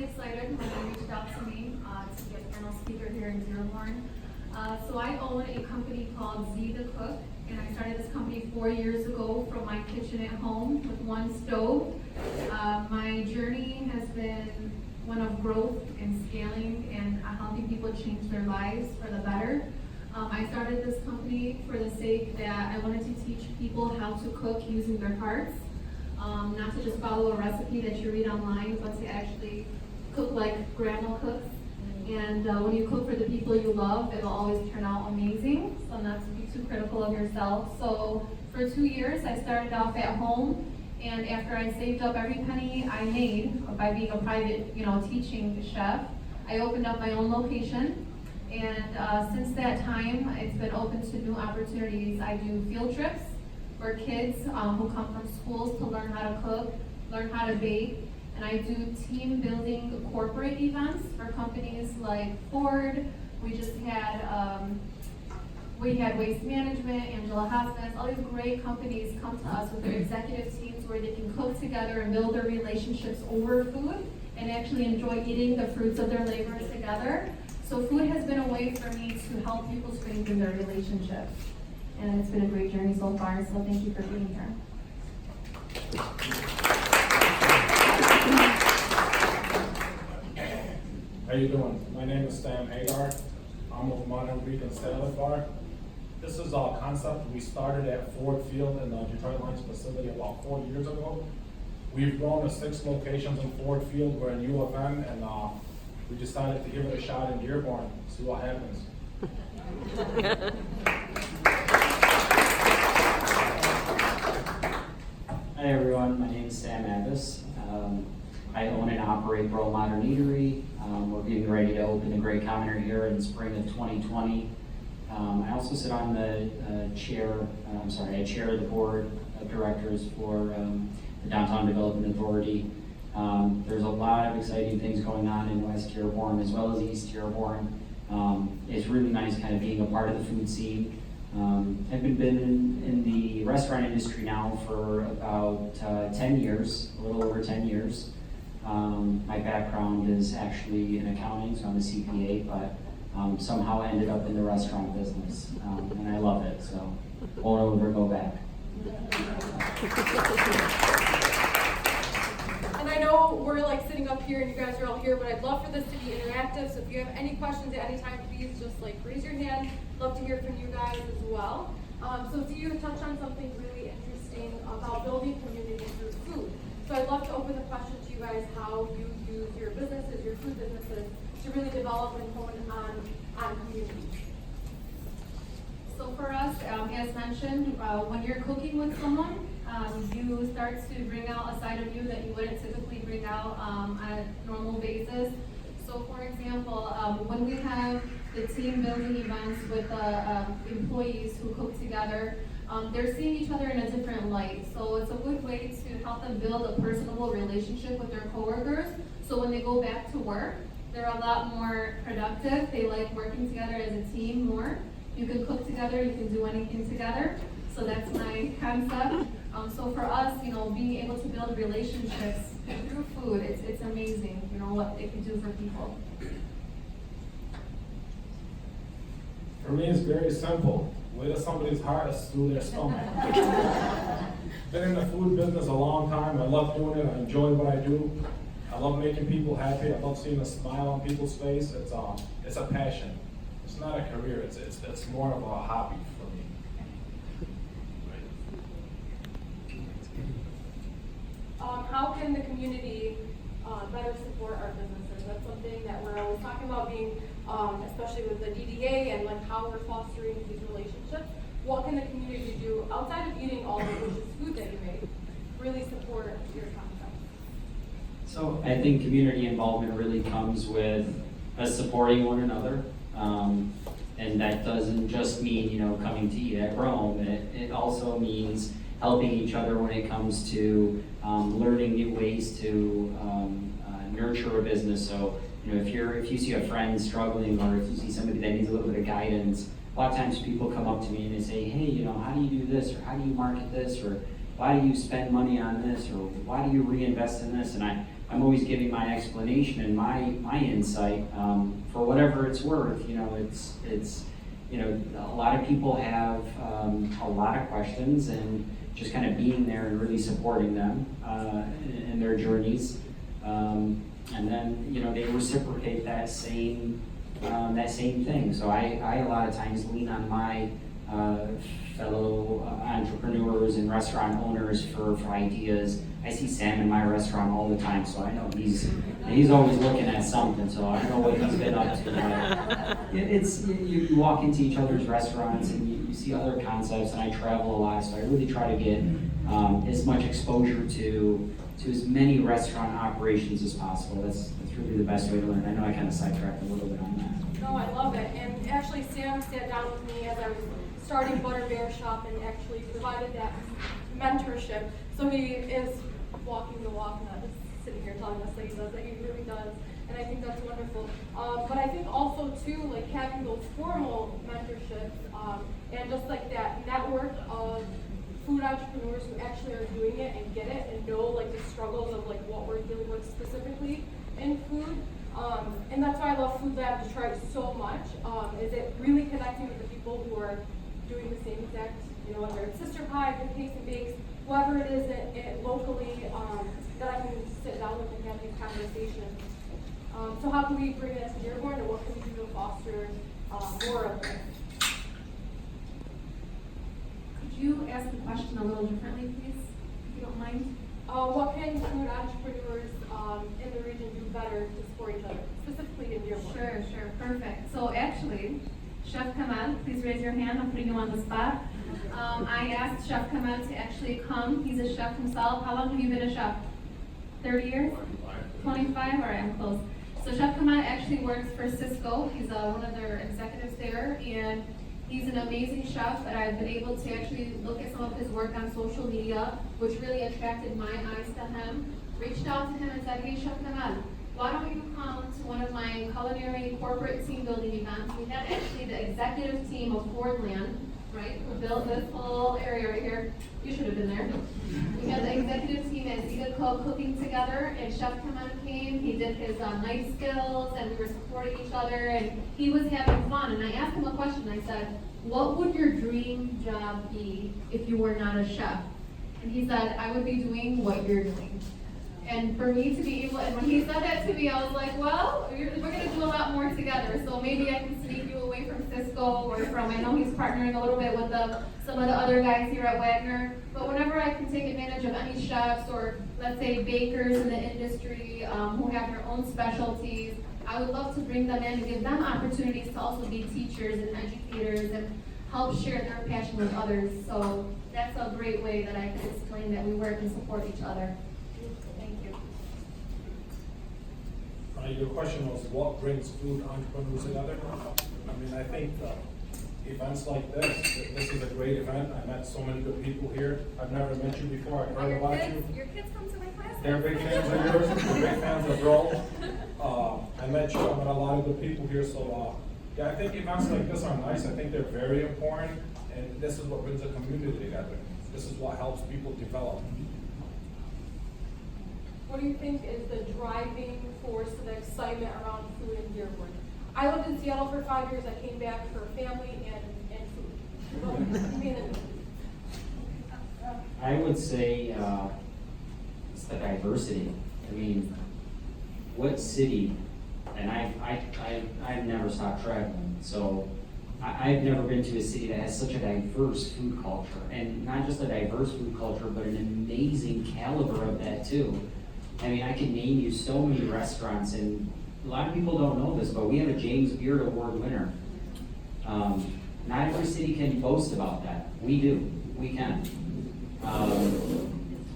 really excited when they reached out to me to be a panel speaker here in Dearborn. So I own a company called Z the Cook, and I started this company 4 years ago from my kitchen at home with one stove. My journey has been one of growth and scaling and helping people change their lives for the better. I started this company for the sake that I wanted to teach people how to cook using their hearts. Not to just follow a recipe that you read online, but to actually cook like grandma cooks. And when you cook for the people you love, it'll always turn out amazing. So not to be too critical of yourself. So for 2 years, I started off at home. And after I saved up every penny I made by being a private, teaching chef, I opened up my own location. And since that time, it's been open to new opportunities. I do field trips for kids who come from schools to learn how to cook, learn how to bake. And I do team building corporate events for companies like Ford. We just had, Waste Management, Angela Hoskins, all these great companies come to us with their executive teams where they can cook together and build their relationships over food and actually enjoy eating the fruits of their labors together. So food has been a way for me to help people strengthen their relationships. And it's been a great journey so far, so thank you for being here. How you doing? My name is Stan Hagar. I'm with Modern Greek and Salad Bar. This is our concept. We started at Ford Field in the Detroit Lines facility about 4 years ago. We've grown to 6 locations in Ford Field. We're in U of M, and we decided to give it a shot in Dearborn, see what happens. Hi everyone, my name is Sam Abbas. I own and operate Grow Modern Eatery. We're getting ready to open the Great Counter here in spring of 2020. I also sit on the I chair the board of directors for the Downtown Development Authority. There's a lot of exciting things going on in West Dearborn as well as East Dearborn. It's really nice kind of being a part of the food scene. I've been in the restaurant industry now for about 10 years, a little over 10 years. My background is actually in accounting, so I'm a CPA, but somehow ended up in the restaurant business, and I love it, so won't ever go back. And I know we're like sitting up here and you guys are all here, but I'd love for this to be interactive, so if you have any questions at any time, please just like raise your hand. Love to hear from you guys as well. So you touched on something really interesting about building community through food. So I'd love to open the question to you guys, how you use your businesses, your food businesses, to really develop and hone on community. So for us, as mentioned, when you're cooking with someone, you start to bring out a side of you that you wouldn't typically bring out on a normal basis. So for example, when we have the team building events with employees who cook together, they're seeing each other in a different light. So it's a good way to help them build a personable relationship with their coworkers. So when they go back to work, they're a lot more productive. They like working together as a team more. You can cook together, you can do anything together. So that's my concept. So for us, being able to build relationships through food, it's amazing, what it can do for people. For me, it's very simple. Way to somebody's heart is through their stomach. Been in the food business a long time. I love doing it. I enjoy what I do. I love making people happy. I love seeing a smile on people's face. It's a passion. It's not a career. It's more of a hobby for me. How can the community better support our businesses? That's something that we're always talking about, being, especially with the DDA and like how we're fostering these relationships. What can the community do outside of eating all the delicious food that you make? Really support your concept. So I think community involvement really comes with us supporting one another. And that doesn't just mean, coming to eat at Rome. It also means helping each other when it comes to learning new ways to nurture a business. So, if you see a friend struggling, or if you see somebody that needs a little bit of guidance, a lot of times people come up to me and they say, hey, how do you do this, or how do you market this, or why do you spend money on this, or why do you reinvest in this? And I I'm always giving my explanation and my insight, for whatever it's worth. You know, it's you know, a lot of people have a lot of questions, and just kind of being there and really supporting them in their journeys. And then, you know, they reciprocate that same thing. So I a lot of times lean on my fellow entrepreneurs and restaurant owners for ideas. I see Sam in my restaurant all the time, so I know he's always looking at something, so I know what he's been up to. But you walk into each other's restaurants and you see other concepts, and I travel a lot, so I really try to get as much exposure to as many restaurant operations as possible. That's really the best way to learn. I know I kind of sidetracked a little bit on that. No, I love it. And actually, Sam sat down with me as I was starting Butter Bear Shop and actually provided that mentorship. So he is walking the walk, not just sitting here telling us that he does, that he really does. And I think that's wonderful. But I think also too, like having those formal mentorships and just like that network of food entrepreneurs who actually are doing it and get it and know like the struggles of like what we're dealing with specifically in food. And that's why I love Food Lab Detroit so much. Is it really connecting with the people who are doing the same exact, you know, whether it's Sister Pie, Good Cakes and Bakes, whoever it is locally that I can sit down with and have these conversations. So how can we bring it to Dearborn, and what can we do to foster more of it? Could you ask the question a little differently, please, if you don't mind? What can food entrepreneurs in the region do better to support each other, specifically in Dearborn? Sure, perfect. So actually, Chef Kamal, please raise your hand. I'm putting you on the spot. I asked Chef Kamal to actually come. He's a chef himself. How long have you been a chef? 30 years? 25? All right, I'm close. So Chef Kamal actually works for Cisco. He's one of their executives there, and he's an amazing chef, and I've been able to actually look at some of his work on social media, which really attracted my eyes to him. Reached out to him and said, hey, Chef Kamal, why don't you come to one of my culinary corporate team building events? We had actually the executive team of Fordland, right, who built this whole area right here. You should have been there. We had the executive team at Zeta Cook cooking together, and Chef Kamal came. He did his knife skills, and we were supporting each other, and he was having fun. And I asked him a question. I said, what would your dream job be if you were not a chef? And he said, I would be doing what you're doing. And for me to be able, and when he said that to me, I was like, well, we're going to do a lot more together. So maybe I can sneak you away from Cisco or from, I know he's partnering a little bit with some of the other guys here at Wagner. But whenever I can take advantage of any chefs or, let's say, bakers in the industry who have their own specialties, I would love to bring them in and give them opportunities to also be teachers and educators and help share their passion with others. So that's a great way that I can explain that we work and support each other. Thank you. Your question was what brings food entrepreneurs together? I mean, I think events like this is a great event. I met so many good people here. I've never met you before. I've heard about you. Your kids come to my class. They're big fans of yours. They're big fans of Roll. I met you. I met a lot of good people here. So yeah, I think events like this are nice. I think they're very important, and this is what brings a community together. This is what helps people develop. What do you think is the driving force of the excitement around food in Dearborn? I lived in Seattle for 5 years. I came back for family and food. I would say it's the diversity. I mean, what city? And I've never stopped traveling, so I've never been to a city that has such a diverse food culture, and not just a diverse food culture, but an amazing caliber of that too. I mean, I can name you so many restaurants, and a lot of people don't know this, but we have a James Beard Award winner. Not every city can boast about that. We do. We can.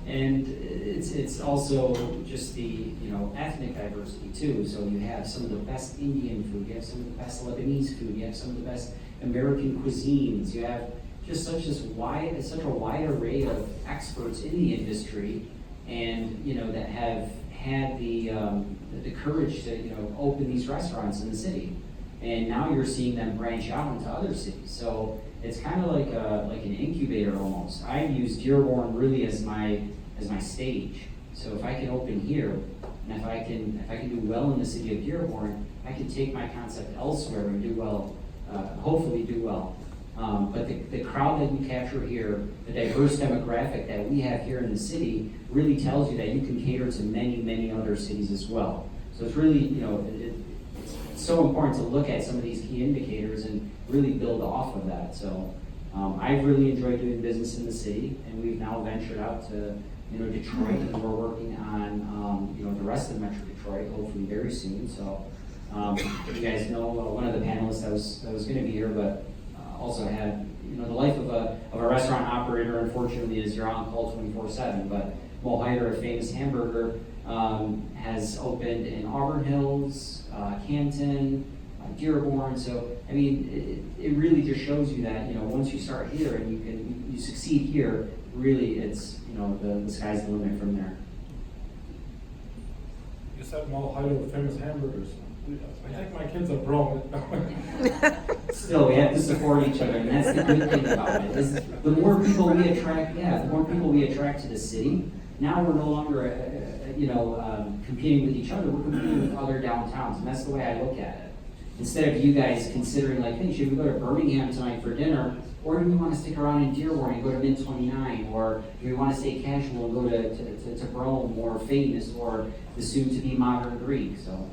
And it's also just the ethnic diversity too. So you have some of the best Indian food, you have some of the best Lebanese food, you have some of the best American cuisines. You have just such a wide array of experts in the industry, and that have had the courage to open these restaurants in the city. And now you're seeing them branch out into other cities. So it's kind of like an incubator almost. I use Dearborn really as my stage. So if I can open here, And if I can do well in the city of Dearborn, I can take my concept elsewhere and do well, hopefully do well. But the crowd that you capture here, the diverse demographic that we have here in the city, really tells you that you can cater to many, many other cities as well. So it's really, it's so important to look at some of these key indicators and really build off of that. So I've really enjoyed doing business in the city, and we've now ventured out to Detroit, and we're working on the rest of Metro Detroit, hopefully very soon. So you guys know one of the panelists that was going to be here, but also had the life of a restaurant operator. Unfortunately, is you're on call 24/7. But Mo Heider, a famous hamburger, has opened in Auburn Hills, Canton, Dearborn. So I mean, it really just shows you that once you start here and you succeed here, really it's the sky's the limit from there. You said Mo Heider with famous hamburgers. I think my kids are grown. Still, we have to support each other, and that's the good thing about it. Is the more people we attract to the city, now we're no longer, competing with each other. We're competing with other downtowns, and that's the way I look at it. Instead of you guys considering like, hey, should we go to Birmingham tonight for dinner, or do we want to stick around in Dearborn and go to Mid 29, or do we want to stay casual and go to Rome or Famous or the soon-to-be Modern Greek? So.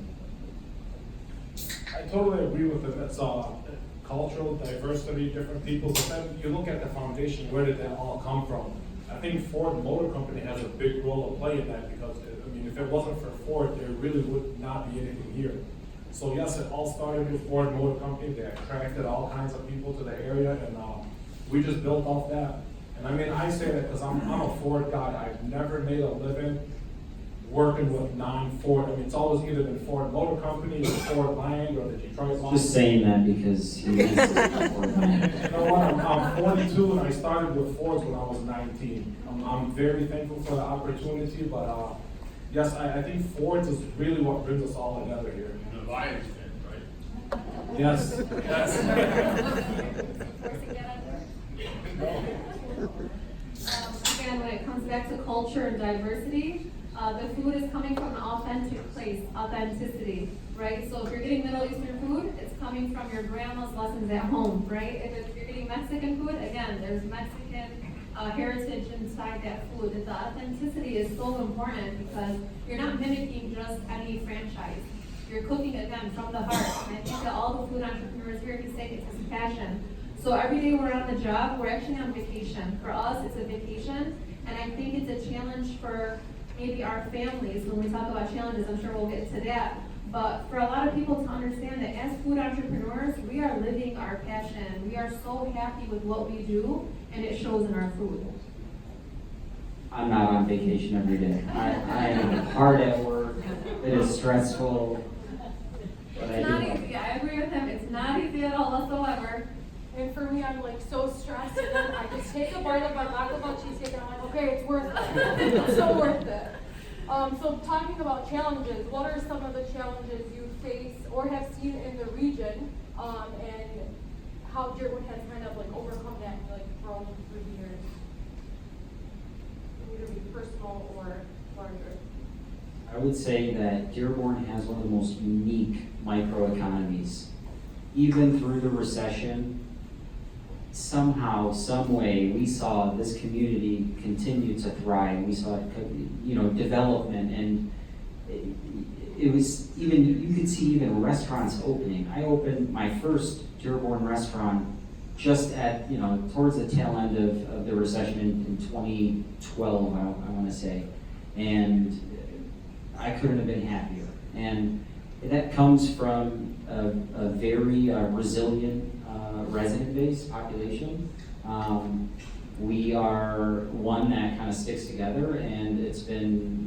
I totally agree with it. It's cultural diversity, different people. But then you look at the foundation. Where did that all come from? I think Ford Motor Company has a big role to play in that because if it wasn't for Ford, there really would not be anything here. So yes, it all started with Ford Motor Company. They attracted all kinds of people to the area, and we just built off that. And I mean, I say that because I'm a Ford guy. I've never made a living working with non-Ford. I mean, it's always either been Ford Motor Company or Ford Land or the Detroit Line. Just saying that because he is Ford Land. You know what? I'm 42 and I started with Ford when I was 19. I'm very thankful for the opportunity, but yes, I think Ford is really what brings us all together here. The Lions fan, right? Yes. Again, when it comes back to culture and diversity, the food is coming from an authentic place, authenticity, right? So if you're getting Middle Eastern food, it's coming from your grandma's lessons at home, right? If you're getting Mexican food, again, there's Mexican heritage inside that food. The authenticity is so important because you're not mimicking just any franchise. You're cooking, again, from the heart. And I think that all the food entrepreneurs here can say it's a passion. So every day we're on the job, we're actually on vacation. For us, it's a vacation, and I think it's a challenge for maybe our families. When we talk about challenges, I'm sure we'll get to that. But for a lot of people to understand that as food entrepreneurs, we are living our passion. We are so happy with what we do, and it shows in our food. I'm not on vacation every day. I am hard at work. It is stressful. But It's not easy. I agree with him. It's not easy at all whatsoever. And for me, I'm like so stressed, and then I just take a bite of my Lackawanna cheesecake, and I'm like, okay, it's worth it. It's so worth it. So talking about challenges, what are some of the challenges you face or have seen in the region, and how Dearborn has kind of like overcome that, like grown through the years? Either be personal or larger. I would say that Dearborn has one of the most unique microeconomies. Even through the recession, somehow, some way, we saw this community continue to thrive. We saw, development, and it was even, you could see even restaurants opening. I opened my first Dearborn restaurant just at, towards the tail end of the recession in 2012, I want to say. And I couldn't have been happier. And that comes from a very resilient resident-based population. We are one that kind of sticks together, and it's been,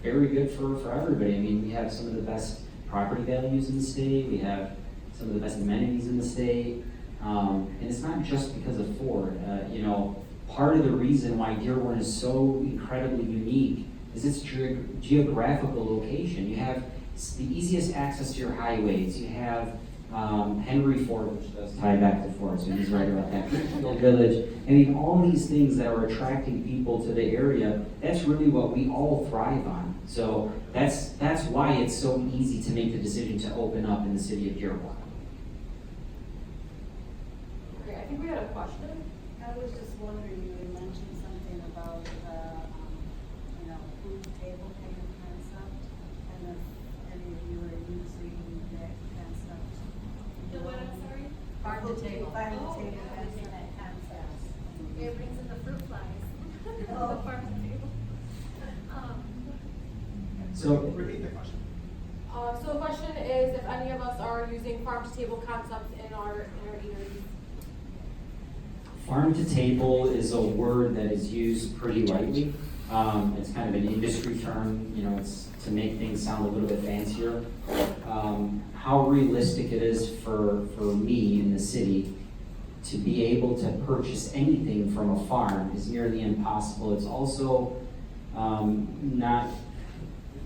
very good for everybody. I mean, we have some of the best property values in the state. We have some of the best amenities in the state. And it's not just because of Ford. Part of the reason why Dearborn is so incredibly unique is its geographical location. You have the easiest access to your highways. You have Henry Ford, which does tie back to Ford, so he's right about that. Greenfield Village. I mean, all these things that are attracting people to the area, that's really what we all thrive on. So That's why it's so easy to make the decision to open up in the city of Dearborn. Okay, I think we had a question. I was just wondering, you had mentioned something about food table kind of concept, and if any of you are using that concept. The what, I'm sorry? Farm to table. Farm to Oh, table, yeah. that's that concept. It brings in the fruit flies. The farm to table. So, Repeat the question. So the question is if any of us are using farm to table concepts in our eateries. farm to table is a word that is used pretty lightly. It's kind of an industry term, it's to make things sound a little bit fancier. How realistic it is for me in the city to be able to purchase anything from a farm is nearly impossible. It's also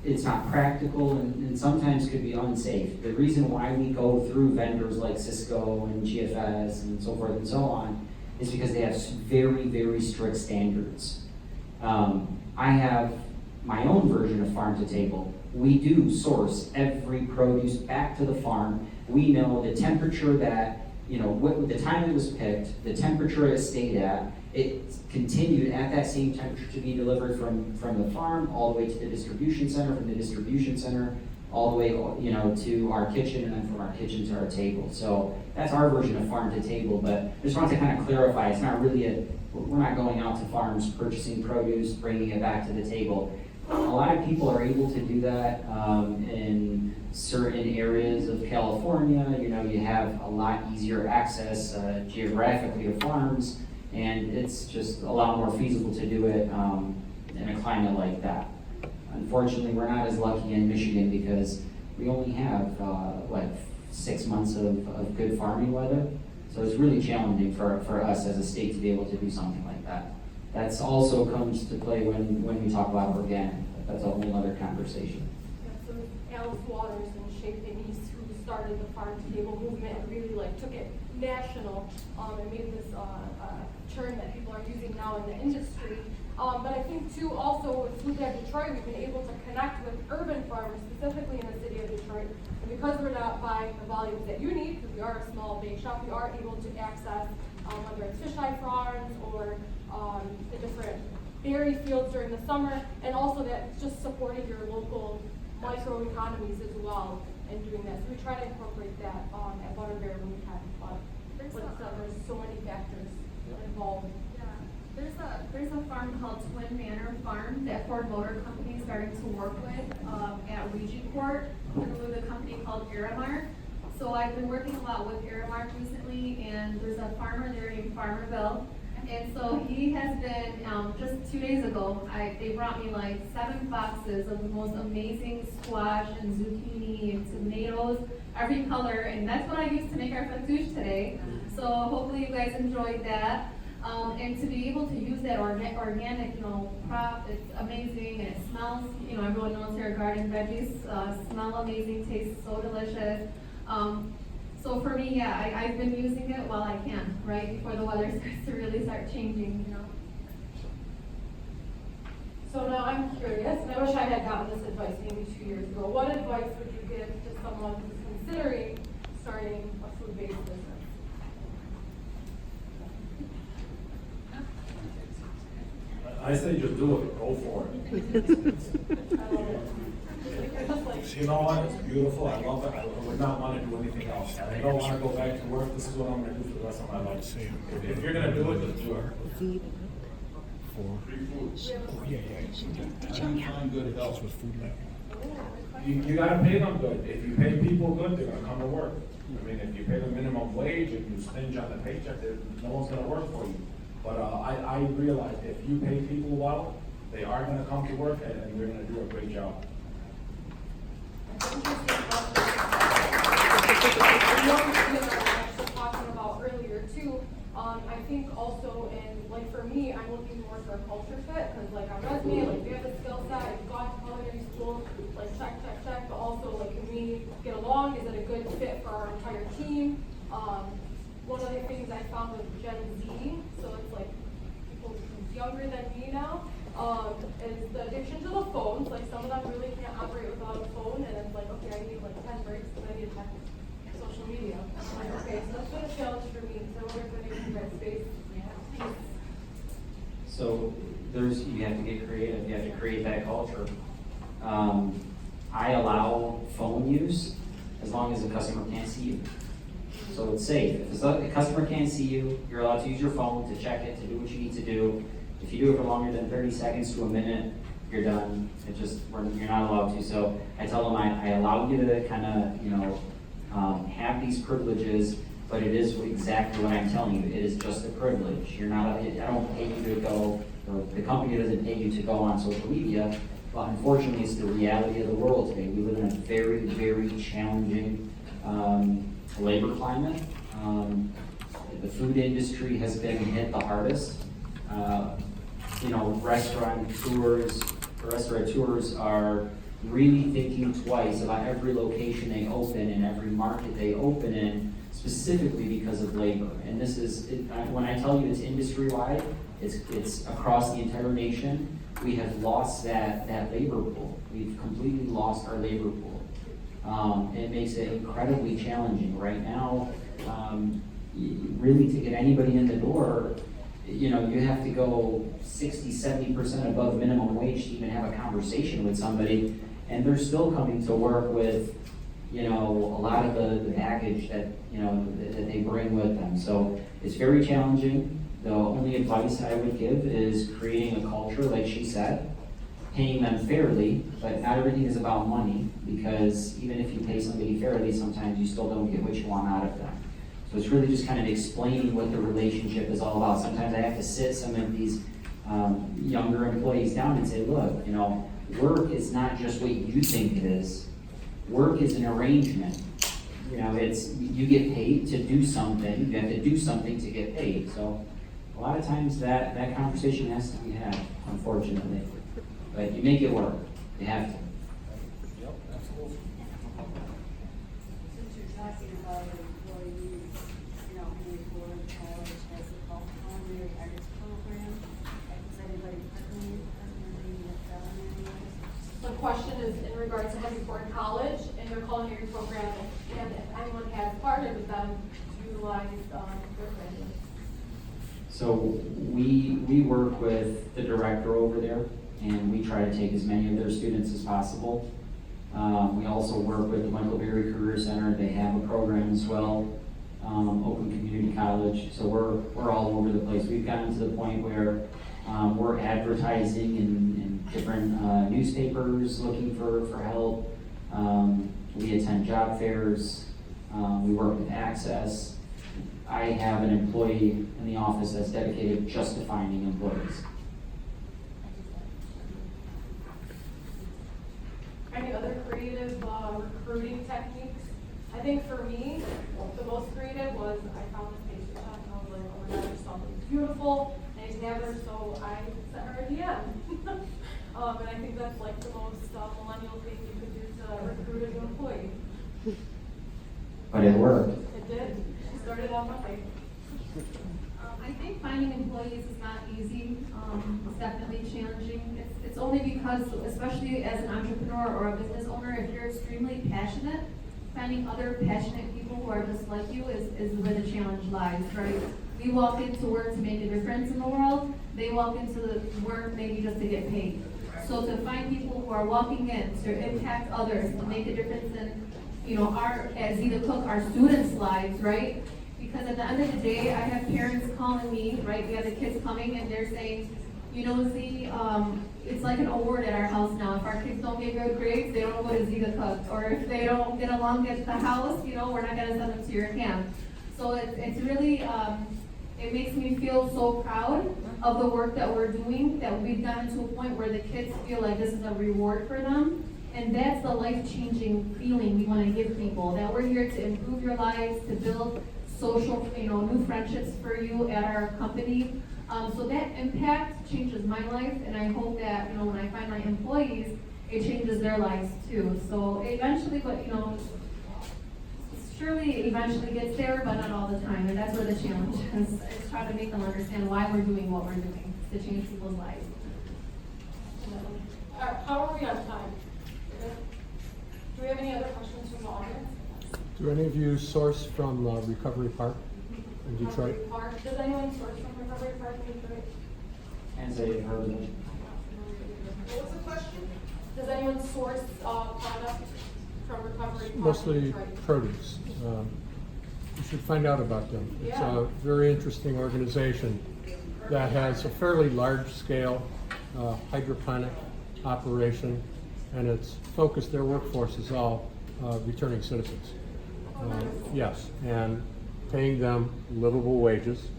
it's not practical and sometimes could be unsafe. The reason why we go through vendors like Cisco and GFS and so forth and so on is because they have very, very strict standards. I have my own version of farm to table. We do source every produce back to the farm. We know the temperature that, the time it was picked, the temperature it stayed at, it continued at that same temperature to be delivered from the farm all the way to the distribution center, from the distribution center all the way, to our kitchen, and then from our kitchen to our table. So that's our version of farm to table, but I just want to kind of clarify, it's not really we're not going out to farms, purchasing produce, bringing it back to the table. A lot of people are able to do that in certain areas of California. You have a lot easier access geographically to farms, and it's just a lot more feasible to do it in a climate like that. Unfortunately, we're not as lucky in Michigan because we only have 6 months of good farming weather. So it's really challenging for us as a state to be able to do something like that. That's also comes to play when we talk about organic. That's a whole other conversation. Yeah, so Alice Waters and Shaping East, who started the farm to table movement and really took it national and made this term that people are using now in the industry. But I think too, also with Food Lab Detroit, we've been able to connect with urban farmers, specifically in the city of Detroit. And because we're not buying the volumes that you need, because we are a small bake shop, we are able to access whether it's fisheye farms or the different berry fields during the summer, and also that just supporting your local microeconomies as well in doing that. So we try to incorporate that at Butterbear when we can, but there's so many factors involved. Yeah, there's a farm called Twin Manor Farm that Ford Motor Company is starting to work with at Regent Court, with a company called Aramark. So I've been working a lot with Aramark recently, and there's a farmer there named Farmer Bill. And so he has been, just 2 days ago, they brought me 7 boxes of the most amazing squash and zucchini and tomatoes, every color, and that's what I used to make our fattoush today. So hopefully you guys enjoyed that. And to be able to use that organic, crop, it's amazing, and it smells, everyone knows here garden veggies smell amazing, taste so delicious. So for me, yeah, I've been using it while I can, right, before the weather starts to really start changing, So now I'm curious, and I wish I had gotten this advice maybe 2 years ago. What advice would you give to someone who's considering starting a food-based business? I say just do it, go for it. I love it. You know what, it's beautiful, I love it, I would not want to do anything else. I don't want to go back to work, this is what I'm going to do for the rest of my life. If you're going to do it, just do it. You got to pay them good. If you pay people good, they're going to come to work. I mean, if you pay them minimum wage, if you stinge on the paycheck, no one's going to work for you. But I realize if you pay people well, they are going to come to work and they're going to do a great job. Talking about earlier too, I think also in for me, I'm looking more for a culture fit because on resume, we have the skill set, I've gone to culinary school, check, but also can we get along? Is it a good fit for our entire team? One of the things I found with Gen Z, so it's people who's younger than me now, is the addiction to the phones. Some of them really can't operate been a challenge for me, so we're going to use that space. So you have to get creative, you have to create that culture. I allow phone use as long as the customer can't see you. So it's safe. If the customer can't see you, you're allowed to use your phone to check it, to do what you need to do. If you do it for longer than 30 seconds to a minute, you're done. You're not allowed to. So I tell them I allow you to kind of, have these privileges, but it is exactly what I'm telling you. It is just a privilege. I don't pay you to go, or the company doesn't pay you to go on social media, but unfortunately it's the reality of the world today. We live in a very, very challenging labor climate. The food industry has been hit the hardest. Restaurateurs are really thinking twice about every location they open and every market they open in, specifically because of labor. And this is, when I tell you it's industry-wide, it's across the entire nation. We have lost that labor pool. We've completely lost our labor pool. It makes it incredibly challenging right now. Really, to get anybody in the door, you have to go 60-70% above minimum wage to even have a conversation with somebody, and they're still coming to work with, a lot of the baggage that they bring with them. So it's very challenging. The only advice I would give is creating a culture, like she said, paying them fairly, but not everything is about money, because even if you pay somebody fairly, sometimes you still don't get what you want out of them. So it's really just kind of explaining what the relationship is all about. Sometimes I have to sit some of these younger employees down and say, look, work is not just what you think it is. Work is an arrangement. You get paid to do something. You have to do something to get paid. So a lot of times that conversation has to be had, unfortunately. But you make it work. You have to. Yep, absolutely. Since you're talking about employees, Dearborn College has a culinary arts program. Is anybody partnering with that in any way? The question is in regards to Dearborn College and their culinary program, and if anyone has partnered with them to utilize their branding. So we work with the director over there, and we try to take as many of their students as possible. We also work with the Michael Berry Career Center. They have a program as well, Oakland Community College. So we're all over the place. We've gotten to the point where we're advertising in different newspapers looking for help. We attend job fairs. We work with Access. I have an employee in the office that's dedicated just to finding employees. Any other creative recruiting techniques? I think for me, the most creative was I found this pastry shop and I was like, oh my God, there's something beautiful, and I have her, so I sent her a DM. And I think that's like the most millennial thing you could do to recruit a new employee. But it worked. It did. She started on Monday. I think finding employees is not easy. It's definitely challenging. It's only because, especially as an entrepreneur or a business owner, if you're extremely passionate, finding other passionate people who are just like you is where the challenge lies, right? We walk into work to make a difference in the world. They walk into the work maybe just to get paid. So to find people who are walking in to impact others, to make a difference in, as Zita Cook, our students' lives, right? Because at the end of the day, I have parents calling me, right? We have the kids coming and they're saying, Z, it's like an award at our house now. If our kids don't get good grades, they don't go to Zita Cook. Or if they don't get along at the house, we're not gonna send them to your camp. So it's really, it makes me feel so proud of the work that we're doing, that we've gotten to a point where the kids feel like this is a reward for them. And that's the life-changing feeling we want to give people, that we're here to improve your lives, to build social, new friendships for you at our company. So that impact changes my life, and I hope that, when I find my employees, it changes their lives too. So eventually, but surely it eventually gets there, but not all the time, and that's where the challenge is try to make them understand why we're doing what we're doing, to change people's lives. How are we on time? Do we have any other questions from the audience? Do any of you source from Recovery Park in Detroit? Recovery Park. Does anyone source from Recovery Park in Detroit? And say you've heard of it. What was the question? Does anyone source product from Recovery Park in Mostly Detroit? produce. You should find out about them. It's Yeah. a very interesting organization that has a fairly large-scale hydroponic operation, and it's focused, their workforce is all returning citizens. Yes, and paying them livable wages.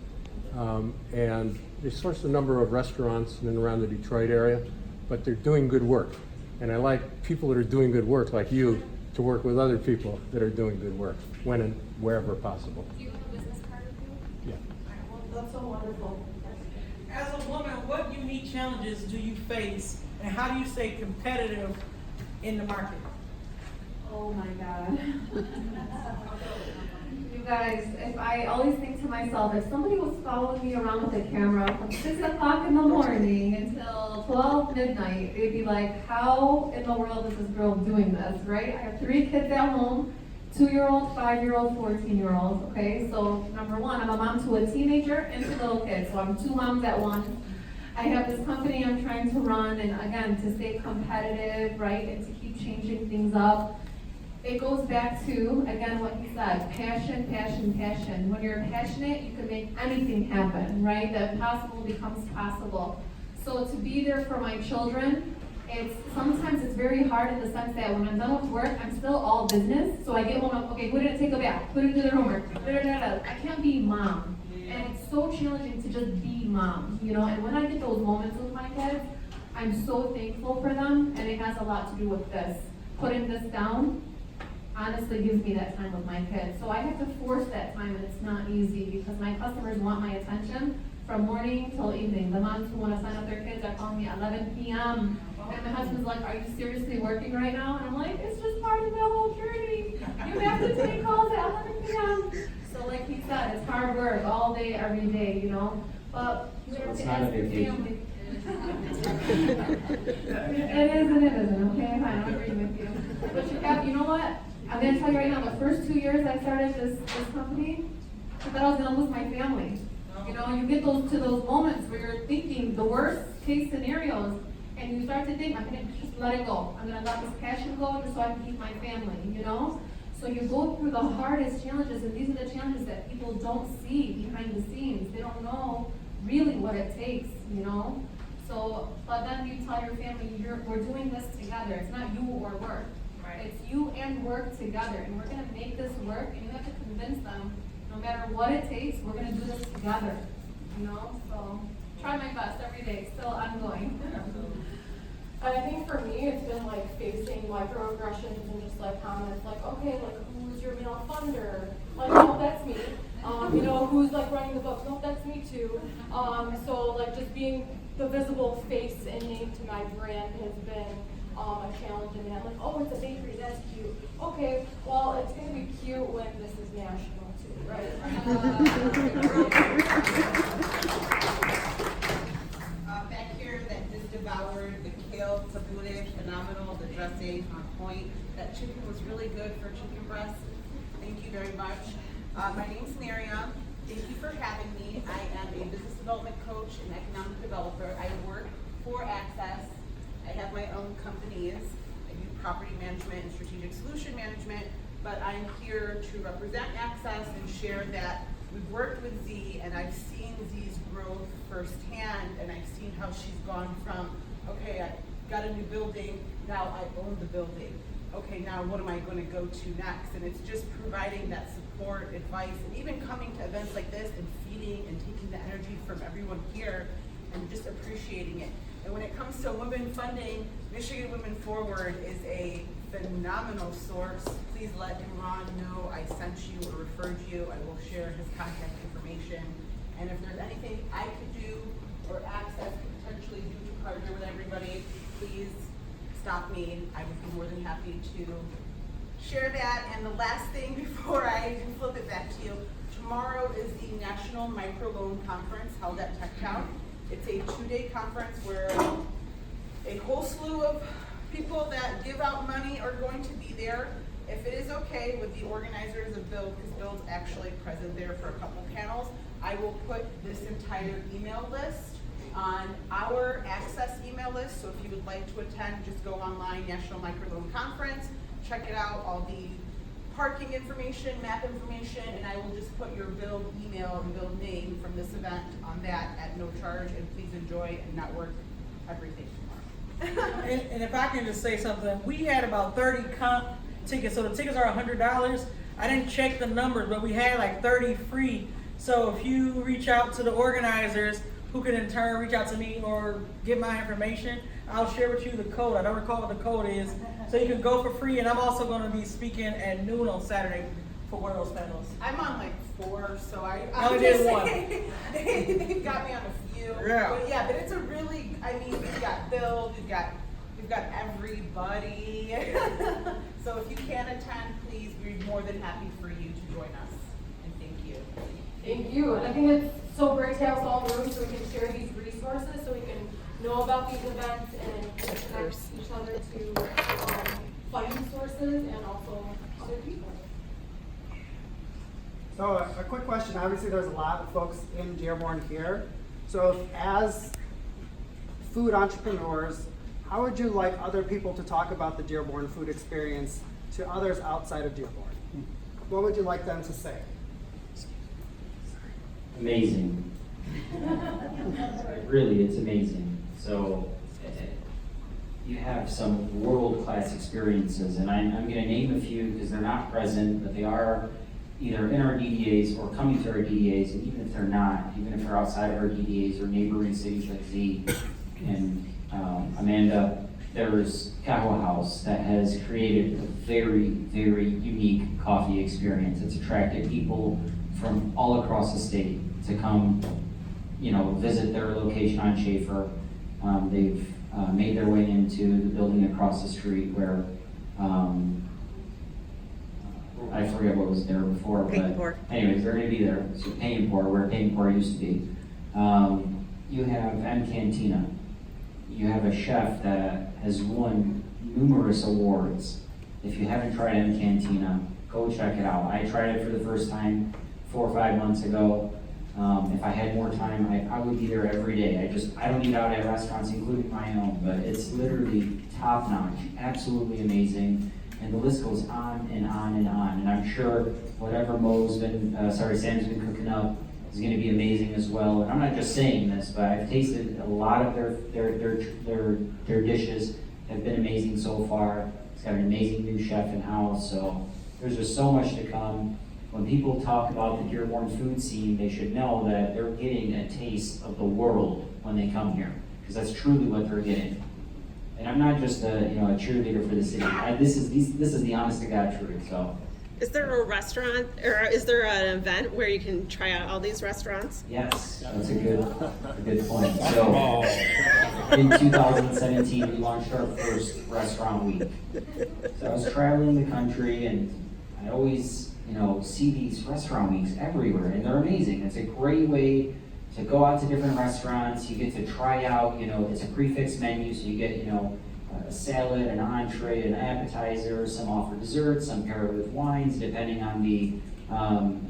And they source a number of restaurants in and around the Detroit area, but they're doing good work. And I like people that are doing good work, like you, to work with other people that are doing good work, when and wherever possible. Do you have a business card with you? Yeah. Well, that's so wonderful. As a woman, what unique challenges do you face, and how do you stay competitive in the market? Oh my God. You guys, if I always think to myself, if somebody was following me around with a camera from 6 o'clock in the morning until 12 midnight, they'd be like, how in the world is this girl doing this, right? I have 3 kids at home, 2-year-old, 5-year-old, 14-year-old, okay? So number one, I'm a mom to a teenager and 2 little kids, so I'm 2 moms at once. I have this company I'm trying to run, and again, to stay competitive, right, and to keep changing things up. It goes back to, again, what he said, passion, passion, passion. When you're passionate, you can make anything happen, right? The impossible becomes possible. So to be there for my children, sometimes it's very hard in the sense that when I'm done with work, I'm still all business. So I get home, okay, who didn't take a bath? Who didn't do their homework? I can't be mom. And it's so challenging to just be mom, you know? And when I get those moments with my kids, I'm so thankful for them, and it has a lot to do with this. Putting this down honestly gives me that time with my kids. So I have to force that time, and it's not easy because my customers want my attention from morning till evening. The moms who want to sign up their kids are calling me at 11 p.m. And my husband's like, are you seriously working right now? And I'm like, it's just part of the whole journey. You have to take calls at 11 p.m. So like he said, it's hard work all day, every day, you know? But you have It's to not a ask your vacation. family. It is and it isn't, okay? Fine, I'm agreeing with you. But you know what? I'm gonna tell you right now, the first 2 years I started this company, I thought I was gonna lose my family. You know, you get to those moments where you're thinking the worst case scenarios, and you start to think, I'm gonna just let it go. I'm gonna let this passion go just so I can keep my family, you know? So you go through the hardest challenges, and these are the challenges that people don't see behind the scenes. They don't know really what it takes, you know? So, but then you tell your family, we're doing this together. It's not you or work. It's you and work together, and we're gonna make this work, and you have to convince them, no matter what it takes, we're gonna do this together, you know? So, try my best every day, still ongoing. And I think for me, it's been like facing microaggressions and just like comments like, okay, like who's your male funder? Like, no, that's me. You know, who's like running the books? No, that's me too. So like just being the visible face and name to my brand has been a challenge in that. Like, oh, it's a bakery, that's cute. Okay, well, it's gonna be cute when this is national too, right? Back here, that just devoured the kale, tabbouleh, phenomenal, the dressing on point. That chicken was really good for chicken breast. Thank you very much. My name's Miriam. Thank you for having me. I am a business development coach and economic developer. I work for Access. I have my own companies. I do property management and strategic solution management, but I'm here to represent Access and share that we've worked with Z, and I've seen Z's growth firsthand, and I've seen how she's gone from, okay, I got a new building, now I own the building. Okay, now what am I going to go to next? And it's just providing that support, advice, and even coming to events like this and feeding and taking the energy from everyone here and just appreciating it. And when it comes to women funding, Michigan Women Forward is a phenomenal source. Please let Imran know I sent you or referred you. I will share his contact information. And if there's anything I could do or Access could potentially do to partner with everybody, please stop me. I would be more than happy to share that. And the last thing before I flip it back to you, tomorrow is the National Microloan Conference held at TechTown. It's a 2-day conference where a whole slew of people that give out money are going to be there. if it is okay with the organizers of Build, because Build's actually present there for a couple panels, I will put this entire email list on our access email list. So if you would like to attend, just go online, National Microloan Conference, check it out, all the parking information, map information, and I will just put your Build email and Build name from this event on that at no charge, and please enjoy and network everything tomorrow. And if I can just say something, we had about 30 comp tickets, so the tickets are $100. I didn't check the numbers, but we had like 30 free. So if you reach out to the organizers, who can in turn reach out to me or get my information, I'll share with you the code. I don't recall what the code is. So you can go for free, and I'm also going to be speaking at noon on Saturday for one of those panels. I'm on like 4, so I I'm only did just one. saying, they've got me on a few. Yeah. But yeah, but it's a really, I mean, we've got Bill, we've got everybody. So if you can attend, please, we're more than happy for you to join us. And thank you. Thank you, and I think it's so great to have us all in the room so we can share these resources, so we can know about these events and connect each other to funding sources and also other people. So a quick question, obviously there's a lot of folks in Dearborn here. So as food entrepreneurs, how would you like other people to talk about the Dearborn food experience to others outside of Dearborn? What would you like them to say? Amazing. Really, it's amazing. So you have some world-class experiences, and I'm going to name a few because they're not present, but they are either in our DDAs or coming to our DDAs, and even if they're not, even if they're outside of our DDAs or neighboring cities like Z and Amanda, there's Cahoe House that has created a very, very unique coffee experience. It's attracted people from all across the state to come, visit their location on Schaefer. They've made their way into the building across the street where, I forget what was there before, but anyways, they're gonna be there. So Payne-Por, where Payne-Por used to be. You have M Cantina. You have a chef that has won numerous awards. If you haven't tried M Cantina, go check it out. I tried it for the first time 4 or 5 months ago. If I had more time, I would be there every day. I don't eat out at restaurants, including my own, but it's literally top notch, absolutely amazing. And the list goes on and on and on. And I'm sure whatever Sam's been cooking up is going to be amazing as well. And I'm not just saying this, but I've tasted a lot of their dishes have been amazing so far. It's got an amazing new chef in house, so there's just so much to come. When people talk about the Dearborn food scene, they should know that they're getting a taste of the world when they come here, because that's truly what they're getting. And I'm not just a cheerleader for the city. This is the honest to God truth. So. Is there a restaurant, or is there an event where you can try out all these restaurants? Yes, that's a good point. So, in 2017, we launched our first restaurant week. So I was traveling the country, and I always, see these restaurant weeks everywhere, and they're amazing. It's a great way to go out to different restaurants. You get to try out, it's a prefix menu, so you get, a salad, an entree, an appetizer. Some offer desserts, some pair it with wines, depending on the,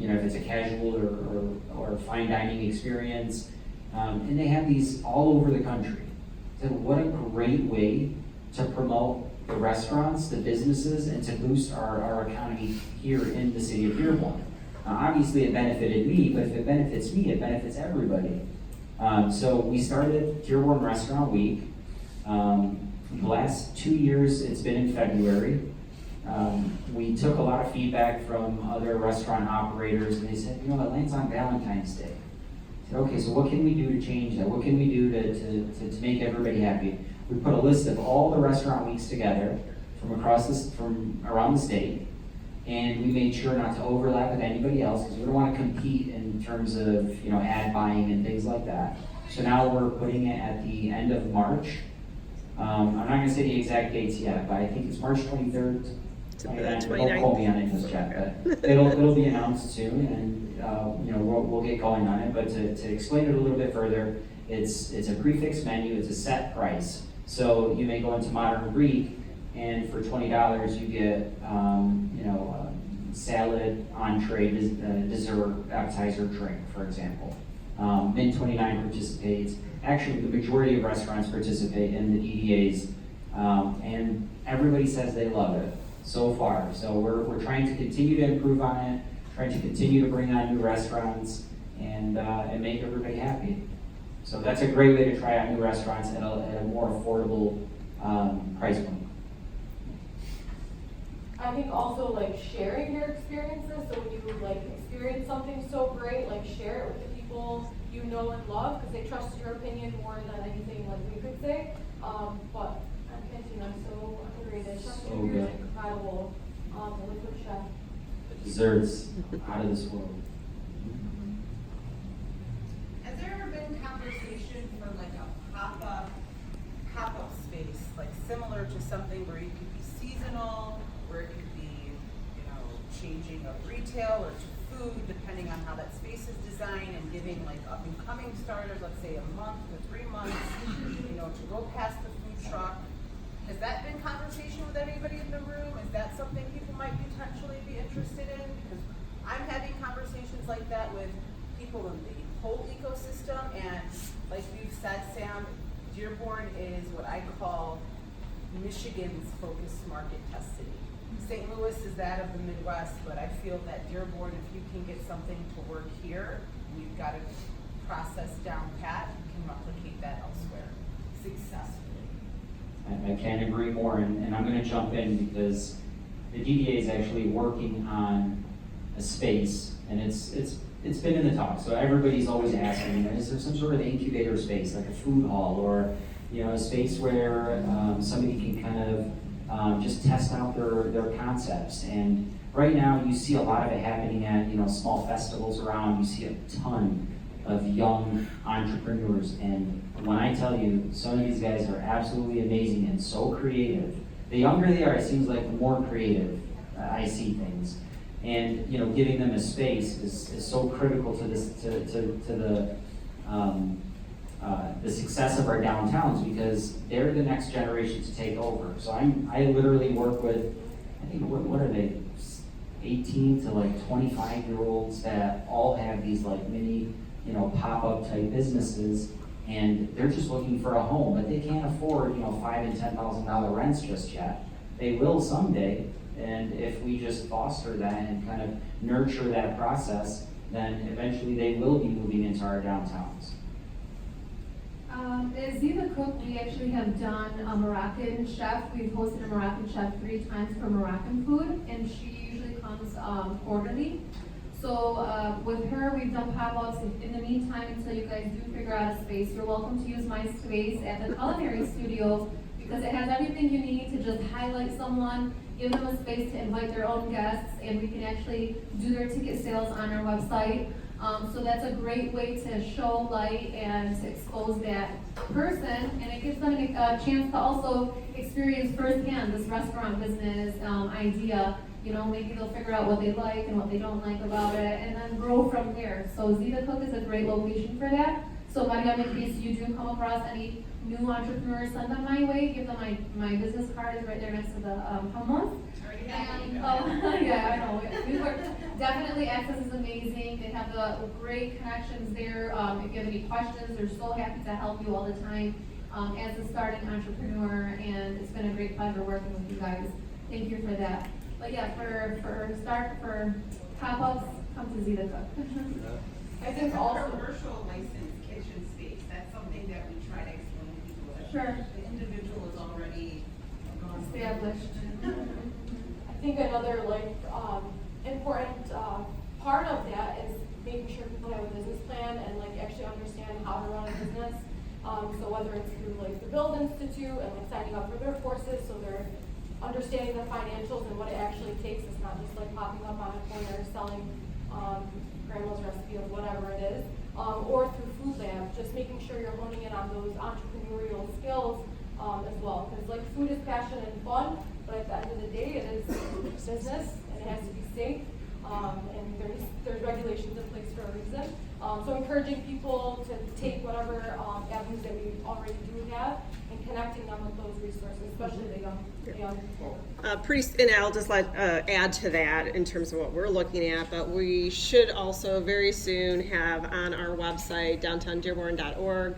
if it's a casual or fine dining experience. And they have these all over the country. So what a great way to promote the restaurants, the businesses, and to boost our economy here in the city of Dearborn. Obviously it benefited me, but if it benefits me, it benefits everybody. So we started Dearborn Restaurant Week. The last 2 years, it's been in February. We took a lot of feedback from other restaurant operators, and they said, it lands on Valentine's Day. I said, okay, so what can we do to change that? What can we do to make everybody happy? We put a list of all the restaurant weeks together from around the state, and we made sure not to overlap with anybody else because we don't want to compete in terms of ad buying and things like that. So now we're putting it at the end of March. I'm not going to say the exact dates yet, but I think it's March 23rd. 29th. Don't quote me on it just yet, but it'll be announced soon, and we'll get going on it. But to explain it a little bit further, it's a prefix menu. It's a set price. So you may go into Modern Greek, And for $20, you get, salad, entree, dessert, appetizer, drink, for example. Mint 29 participates. Actually, the majority of restaurants participate in the EDAs, and everybody says they love it so far. So we're trying to continue to improve on it, trying to continue to bring on new restaurants, and make everybody happy. So that's a great way to try out new restaurants at a more affordable price point. I think also like sharing your experiences, so when you like experience something so great, like share it with the people you know and love, because they trust your opinion more than anything like we could say. But I'm kidding, I'm so hungry. The chef So here is good. incredible. The liquid chef. The desserts out of this world. Has there ever been conversation for like a pop-up space, like similar to something where it could be seasonal, where it could be, changing of retail or to food, depending on how that space is designed, and giving like up and coming starters, let's say a month to 3 months, to go past the food truck? Has that been conversation with anybody in the room? Is that something people might potentially be interested in? Because I'm having conversations like that with people in the whole ecosystem, and like you've said, Sam, Dearborn is what I call Michigan's focused market test city. St. Louis is that of the Midwest, but I feel that Dearborn, if you can get something to work here, we've got a process down pat, you can replicate that elsewhere successfully. I can't agree more, and I'm going to jump in because the DDA is actually working on a space, and it's been in the talk. So everybody's always asking, is there some sort of incubator space, like a food hall, or a space where somebody can kind of just test out their concepts. And right now, you see a lot of it happening at small festivals around. You see a ton of young entrepreneurs, and when I tell you, some of these guys are absolutely amazing and so creative. The younger they are, it seems like the more creative I see things. And giving them a space is so critical to this to the success of our downtowns, because they're the next generation to take over. So I literally work with, I think, what are they, 18 to like 25-year-olds that all have these like mini, pop-up type businesses, and they're just looking for a home, but they can't afford, $5,000 and $10,000 rents just yet. They will someday, and if we just foster that and kind of nurture that process, then eventually they will be moving into our downtowns. At Ziva Cook, we actually have done a Moroccan chef. We've hosted a Moroccan chef 3 times for Moroccan food, and she usually comes quarterly. So with her, we've done pop-ups. In the meantime, until you guys do figure out a space, you're welcome to use my space at the Culinary Studio, because it has everything you need to just highlight someone, give them a space to invite their own guests, and we can actually do their ticket sales on our website. So that's a great way to show light and to expose that person, and it gives them a chance to also experience firsthand this restaurant business idea. Maybe they'll figure out what they like and what they don't like about it, and then grow from there. So Ziva Cook is a great location for that. So Mariam, in case you do come across any new entrepreneurs, send them my way. Give them my business card is right there next to the hummus. And, yeah, I know. We work, definitely, access is amazing. They have the great connections there. If you have any questions, they're so happy to help you all the time as a starting entrepreneur, and it's been a great pleasure working with you guys. Thank you for that. But yeah, for pop-ups, come to Zita Cook. I think also commercial licensed kitchen space, that's something that we try to explain to people. That Sure. The individual is already Established. I think another important part of that is making sure people have a business plan and actually understand how to run a business. So whether it's through the Build Institute and signing up for their courses, so they're understanding the financials and what it actually takes. It's not just popping up on a corner selling grandma's recipe of whatever it is, or through Food Lab, just making sure you're honing in on those entrepreneurial skills as well. Because food is passion and fun, but at the end of the day, it is business and it has to be safe. And there's regulations in place for a reason. So encouraging people to take whatever avenues that we already do have and connecting them with those resources, especially the young and I'll just add to that in terms of what we're looking at, but we should also very soon have on our website, downtowndearborn.org,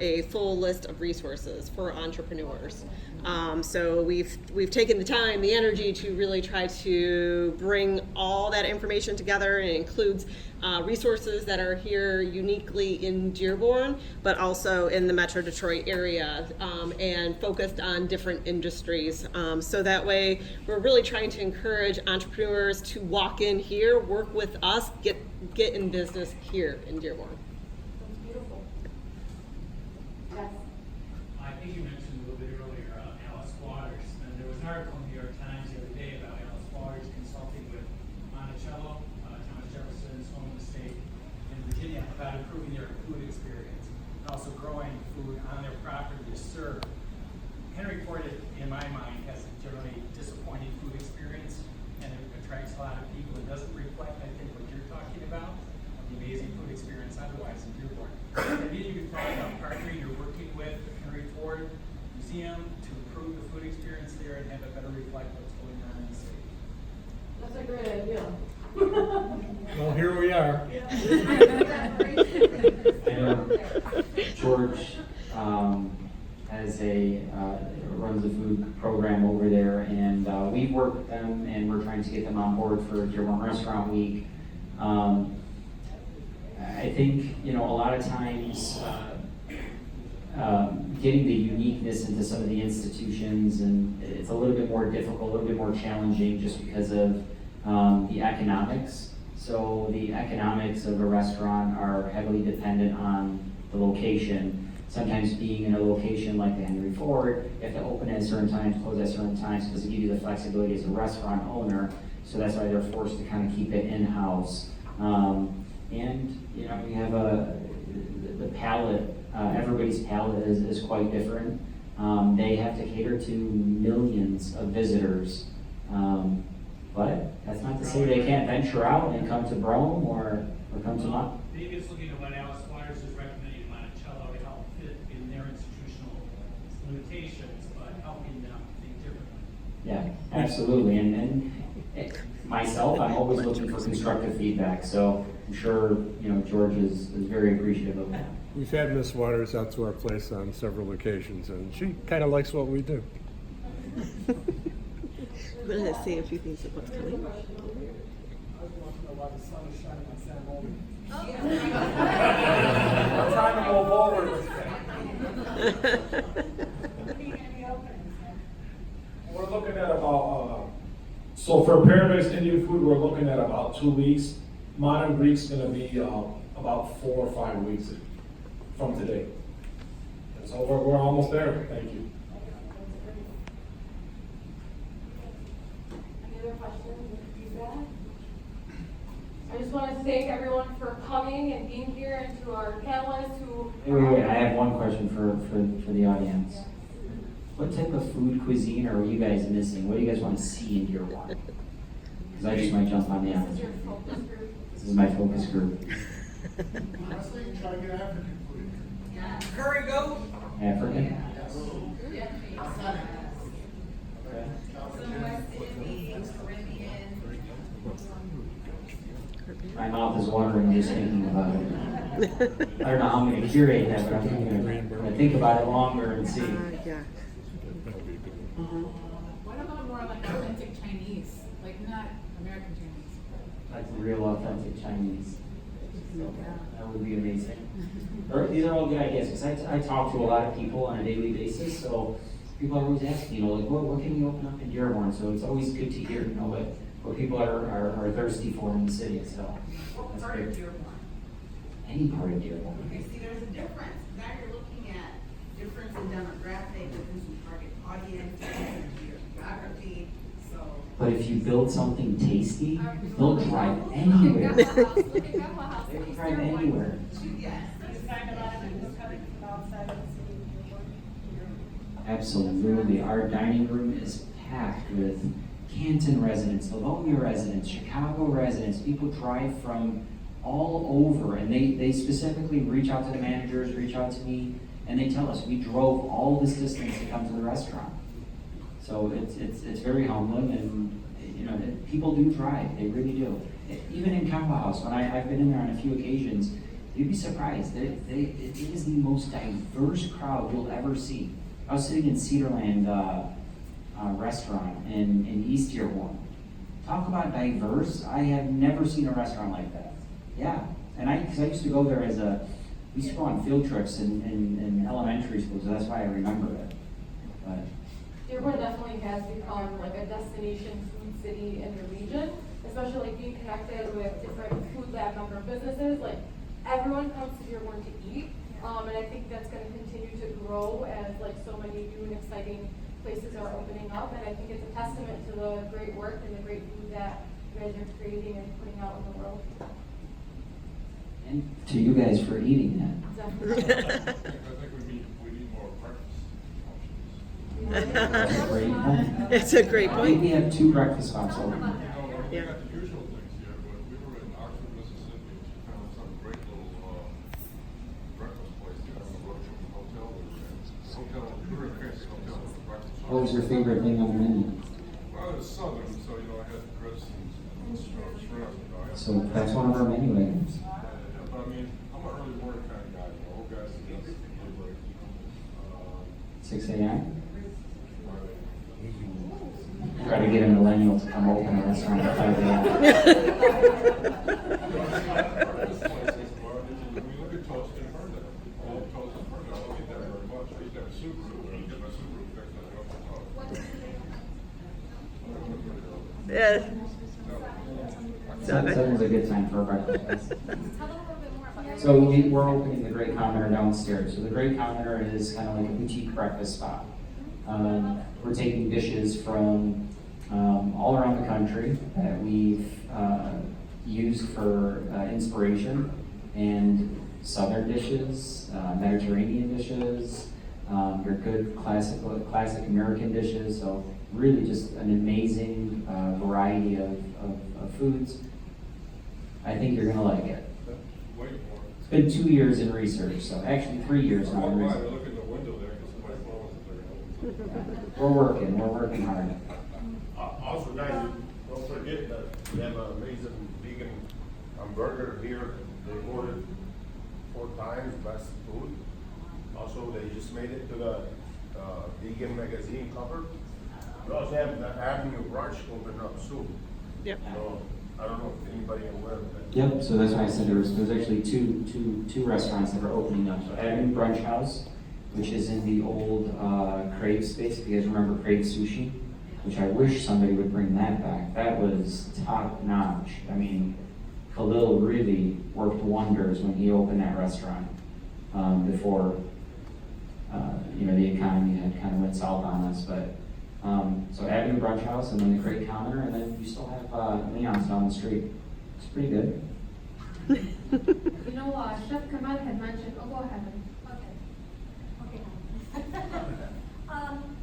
a full list of resources for entrepreneurs. So we've taken the time, the energy to really try to bring all that information together, and it includes resources that are here uniquely in Dearborn, but also in the Metro Detroit area, and focused on different industries. So that way, we're really trying to encourage entrepreneurs to walk in here, work with us, get in business here in Dearborn. That's beautiful. Yes. I think you mentioned a little bit earlier Alice Waters, and there was an article in the New York Times the other day about Alice Waters consulting with Monticello, Thomas Jefferson's home estate in Virginia, about improving their food experience and also growing food on their property to serve. Henry Ford, in my mind, has a generally disappointing food experience, and it attracts a lot of people. It doesn't reflect, I think, what you're talking about, the amazing food experience otherwise in Dearborn. Maybe you could talk about partnering you're working with the Henry Ford Museum to improve the food experience there and have it better reflect what's going on in the city. That's a great idea. Well, here we are. I know George runs a food program over there, and we've worked with them, and we're trying to get them on board for Dearborn Restaurant Week. I think, a lot of times getting the uniqueness into some of the institutions, and it's a little bit more difficult, a little bit more challenging just because of the economics. So the economics of a restaurant are heavily dependent on the location. Sometimes being in a location like the Henry Ford, you have to open at certain times, close at certain times, because they give you the flexibility as a restaurant owner. So that's why they're forced to kind of keep it in-house. And we have the palate, everybody's palate is quite different. They have to cater to millions of visitors. But that's not to say they can't venture out and come to Brome or come to Mont. Maybe it's looking at what Alice Waters is recommending in Monticello to help fit in their institutional limitations, but helping them think differently. Yeah, absolutely. And myself, I'm always looking for constructive feedback. So I'm sure, George is very appreciative of that. We've had Miss Waters out to our place on several occasions, and she kind of likes what we do. I'm going to see a few things of what's coming. I'm trying to move forward with We're looking at about, so for Paradise Indian food, we're looking at about 2 weeks. Modern Greek's gonna be about 4 or 5 weeks from today. And so we're almost there, thank you. Any other questions or feedback? I just want to thank everyone for coming and being here, and to our panelists who. Wait, I have one question for the audience. What type of food cuisine are you guys missing? What do you guys want to see in Dearborn? Because I just might jump on the This is opposite. your focus group. This is my focus group. Honestly, try to get African food. Curry goat. African? My mouth is watering just thinking about it. I don't know how I'm going to curate that, but I'm going to think about it longer and see. Yeah. What about more like authentic Chinese, like not American Chinese? Like real authentic Chinese. That would be amazing. These are all good ideas, because I talk to a lot of people on a daily basis, so people are always asking, what can we open up in Dearborn? So it's always good to hear, what people are thirsty for in the city, so. What that's part of great. Dearborn? Any part of Dearborn. Okay, see, there's a difference. Now you're looking at difference in demographic, difference in target audience, difference in geography, so. But if you build something tasty, they'll drive anywhere. Look at Grandma House. They can East drive Dearborn. anywhere. Yes. You find a lot of people coming from outside of the city of Dearborn. Absolutely. Our dining room is packed with Canton residents, Livonia residents, Chicago residents. People drive from all over, and they specifically reach out to the managers, reach out to me, and they tell us, we drove all this distance to come to the restaurant. So it's very humbling, and you know, people do thrive, they really do. Even in Combo House, when I've been in there on a few occasions, you'd be surprised. It is the most diverse crowd you'll ever see. I was sitting in Cedarland restaurant in East Dearborn. Talk about diverse. I have never seen a restaurant like that. Yeah, and because I used to go there we used to go on field trips in elementary school, so that's why I remember it. But Dearborn definitely has become like a destination food city in the region, especially like being connected with different food lab member businesses. Like everyone comes to Dearborn to eat, and I think that's going to continue to grow as like so many new and exciting places are opening up. And I think it's a testament to the great work and the great food that you guys are creating and putting out in the world. and to you guys for eating that. Definitely. I think we need more breakfast options. That's a great point. It's a great I think point. we have 2 breakfast spots open. We got Yeah. the usual things here, but we were in Oxford, Mississippi, and found some great little breakfast place here on the road from the hotel we were in. We were in a fancy hotel with a breakfast. What was your favorite thing on the menu? Well, it was southern, so I had grits and shrimp. So that's one of our menu items. But I mean, I'm an early morning kind of guy, old guys together, break. 6 a.m. Try to get a millennial to come open a restaurant at 5 a.m. Breakfast places, well, when you look at toast and burger, I love toast and burger, I don't eat that very much. I used to have a Subaru, and I get my Subaru fixed, I go for toast. Yeah. Seven's a good time for a breakfast. Tell them a little bit more about So we're opening the Great Counter downstairs. So the Great Counter is kind of like a boutique breakfast spot. We're taking dishes from all around the country that we've used for inspiration, and Southern dishes, Mediterranean dishes, your good classic American dishes. So really just an amazing variety of foods. I think you're gonna like it. Wait for it. It's been 2 years in research, so actually 3 years I now in walk by, I research. look in the window there, because somebody's phone is there. We're working hard. Also, guys, don't forget that we have an amazing vegan hamburger here. They voted 4 times best food. Also, they just made it to the vegan magazine cover. We also have the Avenue brunch open up soon. Yep. So I don't know if anybody aware of that. Yep, so that's why I said there's actually two restaurants that are opening up. So Avenue Brunch House, which is in the old Crave space. If you guys remember Crave Sushi, which I wish somebody would bring that back. That was top notch. I mean, Khalil really worked wonders when he opened that restaurant before the economy had kind of went south on us. But so Avenue Brunch House, and then the Great Counter, and then you still have Leon's down the street. It's pretty good. You know, Chef Kamal had mentioned, oh, go ahead.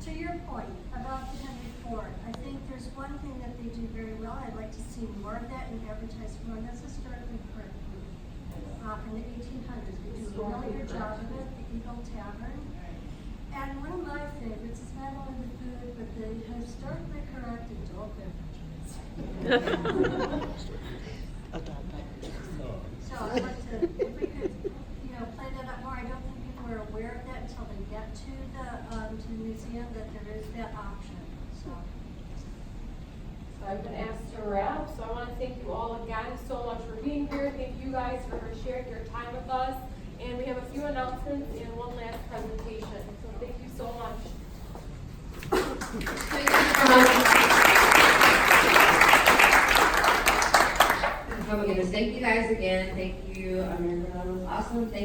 To your point about the Henry Ford, I think there's one thing that they do very well. I'd like to see more of that and advertise more. And that's historically correct food. In the 1800s, they do a really good job of it. The Eagle Tavern. And one of my favorites is not only the food, but the historically correct adult beverages. So I'd like to, if we could, play that up more. I don't think people are aware of that until they get to the museum, that there is that option, so. So I've been asked to wrap, so I want to thank you all again so much for being here. Thank you guys for sharing your time with us. And we have a few announcements and one last presentation. So thank you so much. Oh my goodness, thank you guys again. Thank you, America. That was awesome. Thank